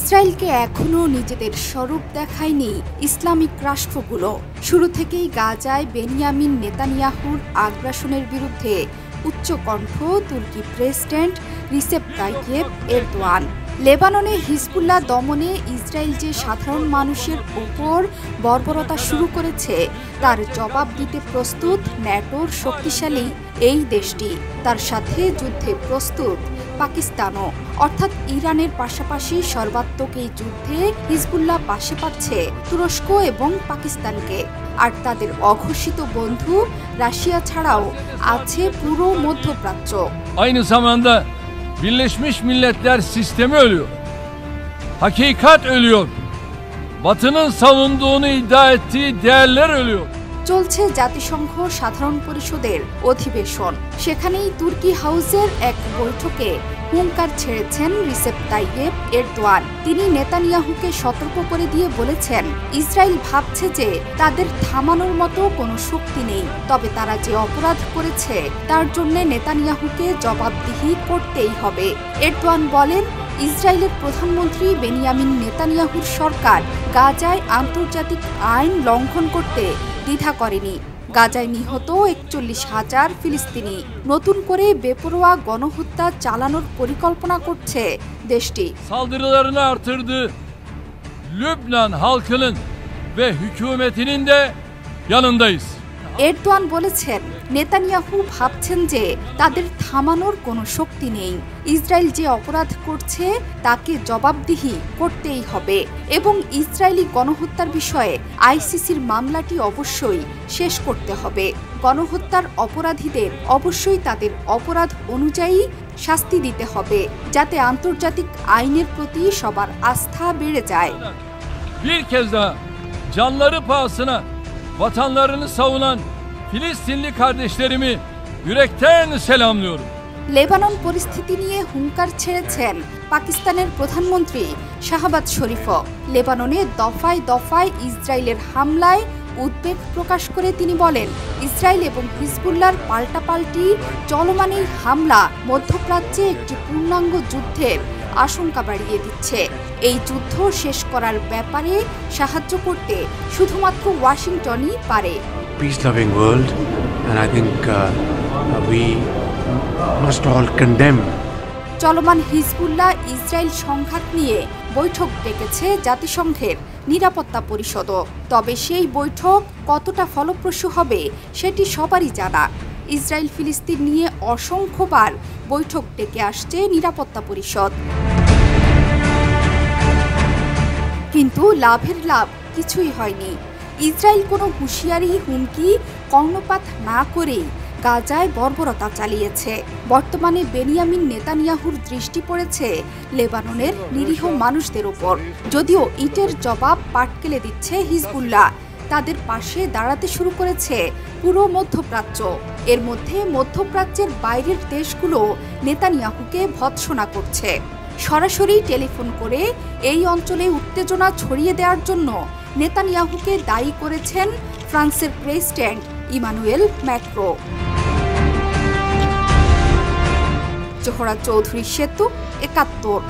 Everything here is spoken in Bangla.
ইসরায়েলকে এখনও নিজেদের স্বরূপ দেখায়নি ইসলামিক রাষ্ট্রগুলো। শুরু থেকেই গাজায় বেনিয়ামিন নেতানিয়াহুর আগ্রাসনের বিরুদ্ধে উচ্চকণ্ঠ তুর্কি প্রেসিডেন্ট রিসেপ তাইয়েপ এরদোয়ান। লেবাননে হিজবুল্লাহ দমনে ইসরায়েল যে সাধারণ মানুষের ওপর বর্বরতা শুরু করেছে তার জবাব দিতে প্রস্তুত ন্যাটোর শক্তিশালী এই দেশটি। তার সাথে যুদ্ধে প্রস্তুত পাকিস্তানও, অর্থাৎ ইরানের পাশাপাশি সর্বাত্মক এই যুদ্ধে হিজবুল্লাহ পাশে পাচ্ছে তুরস্ক এবং পাকিস্তানকে। আর তাদের অঘোষিত বন্ধু রাশিয়া ছাড়াও আছে পুরো মধ্যপ্রাচ্য। Aynı zamanda Birleşmiş Milletler sistemi ölüyor. Hakikat ölüyor. Batı'nın savunduğunu iddia ettiği değerler ölüyor. চলছে জাতিসংঘ সাধারণ পরিষদের অধিবেশন। সেখানেই তুর্কি হাউসের এক বৈঠকে হুঙ্কার ছেড়েছেন রিসেপ তাইয়েপ এরদোয়ান। তিনি নেতানিয়াহুকে সতর্ক করে দিয়ে বলেছেন, ইসরায়েল ভাবছে যে তাদের থামানোর মতো কোনো শক্তি নেই, তবে তারা যে অপরাধ করেছে তার জন্য নেতানিয়াহুকে জবাবদিহি করতেই হবে। এরদোয়ান বলেন, ইসরায়েলের প্রধানমন্ত্রী বেনিয়ামিন নেতানিয়াহুর সরকার গাজায় আন্তর্জাতিক আইন লঙ্ঘন করতে দ্বিধা করেনি। গাজায় নিহত ৪১,০০০ ফিলিস্তিনি। নতুন করে বেপরোয়া গণহত্যা চালানোর পরিকল্পনা করছে দেশটি। Saldırılarını artırdı. Lübnan halkının ve hükümetinin de yanındayız. Erdogan বলেছেন, নেতানিয়াহু ভাবছেন যে তাদের থামানোর কোনো শক্তি নেই। ইসরায়েল যে অপরাধ করছে তাকে জবাবদিহি করতেই হবে এবং ইসরায়েলি গণহত্যার বিষয়ে আইসিসির মামলাটি অবশ্যই শেষ করতে হবে। গণহত্যার অপরাধীদের অবশ্যই তাদের অপরাধ অনুযায়ী শাস্তি দিতে হবে, যাতে আন্তর্জাতিক আইনের প্রতি সবার আস্থা বেড়ে যায়। Bir kez daha canları pahasına vatanlarını savunan Filistinli kardeşlerimi yürekten selamlıyorum. Lebanon পরিস্থিতি নিয়ে হুঙ্কার ছেড়েছেন পাকিস্তানের প্রধানমন্ত্রী শাহবাজ শরীফও। লেবাননে দফায় দফায় ইসরায়েলের হামলায় উদ্বেগ প্রকাশ করে তিনি বলেন, ইসরায়েল এবং হিজবুল্লাহর পাল্টাপাল্টি চলমান এই হামলা মধ্যপ্রাচ্যে একটি পূর্ণাঙ্গ যুদ্ধের আশঙ্কা বাড়িয়ে দিচ্ছে। এই যুদ্ধ শেষ করার ব্যাপারে সাহায্য করতে শুধুমাত্র ওয়াশিংটনই পারে। Peace-loving world, and I think we must all condemn. চলমান হিজবুল্লাহ ইসরায়েল সংঘাত নিয়ে বৈঠক ডেকেছে জাতিসংঘের নিরাপত্তা পরিষদও। তবে সেই বৈঠক কতটা ফলপ্রসূ হবে সেটি সবারই জানা। ইসরায়েল ফিলিস্তিন নিয়ে অসংখ্যবার বৈঠক ডেকে আসছে নিরাপত্তা পরিষদ, কিন্তু লাভের লাভ কিছুই হয়নি। ইসরায়েল কোনো হুঁশিয়ারি হুমকি কর্ণপাত না করেই গাজায় বর্বরতা চালিয়েছে। বর্তমানে বেনিয়ামিন নেতানিয়াহুর দৃষ্টি পড়েছে লেবাননের নিরীহ মানুষদের উপর। যদিও ইটের জবাব পাটকেলে দিচ্ছে হিজবুল্লাহ, তাদের পাশে দাঁড়াতে শুরু করেছে পুরো মধ্যপ্রাচ্য। এর মধ্যে মধ্যপ্রাচ্যের বাইরের দেশগুলো নেতানিয়াহুকে ভৎসনা করছে। সরাসরি টেলিফোন করে এই অঞ্চলে উত্তেজনা ছড়িয়ে দেওয়ার জন্য নেতানিয়াহুকে দায়ী করেছেন ফ্রান্সের president Emmanuel Macron. Zohra Chowdhury Setu, ৭১।